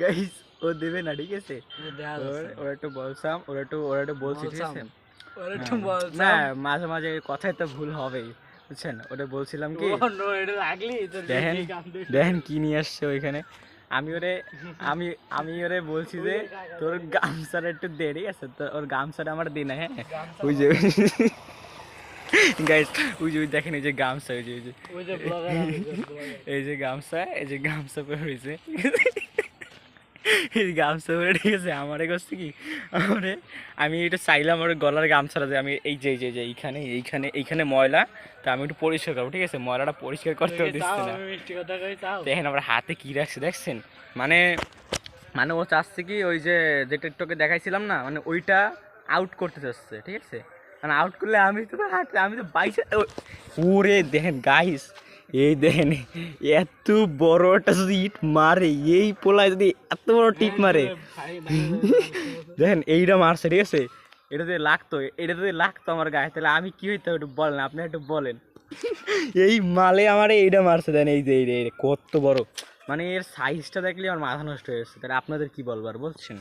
Guys ও দেবে না, ঠিক আছে? ওর একটু বলসাম, ওর একটু বলছি, ঠিক আছে? না মাঝে মাঝে কথায় তো ভুল হবেই, বুঝছেন? ওটা বলছিলাম কি, দেখেন দেখেন কি নিয়ে আসছে ওইখানে। আমি ওরে আমি আমি ওরে বলছি যে তোর গামছাটা একটু দে, ঠিক আছে? তো ওর গামছাটা আমার দিন, হ্যাঁ ওই যে গাইস ওই যে দেখেন এই যে গামছা, ওই যে এই যে গামছা, এই যে গামছা পরে হয়েছে, এই গামছা পরে, ঠিক আছে? আমারে করছে কি, আমারে আমি এটা চাইলাম ওর গলার গামছাটা যে আমি এই যে এইখানে এইখানে এইখানে ময়লা, তো আমি একটু পরিষ্কার করবো, ঠিক আছে? ময়লাটা পরিষ্কার করতেও দিচ্ছে না। দেখেন আমার হাতে কি রাখছে দেখছেন, মানে মানে ও চাচ্ছে কি ওই যে যেটা তোকে দেখাইছিলাম না, মানে ওইটা আউট করতে চাচ্ছে, ঠিক আছে? মানে আউট করলে আমি তো হাঁটতে, আমি তো বাইশে। ওরে দেখেন গাইস, এই দেখেন এত বড় একটা যদি ইট মারে, এই পোলায় যদি এত বড় টিট মারে, দেখেন এইটা মারছে, ঠিক আছে? এটা যদি লাগতো আমার গায়ে, তাহলে আমি কি হইতো একটু বলেন, আপনি একটু বলেন। এই মালে আমারে এইটা মারছে, দেন এই যে এই কত বড়, মানে এর সাইজটা দেখলে আমার মাথা নষ্ট হয়ে যাচ্ছে। তাহলে আপনাদের কি বলবার বলছেন?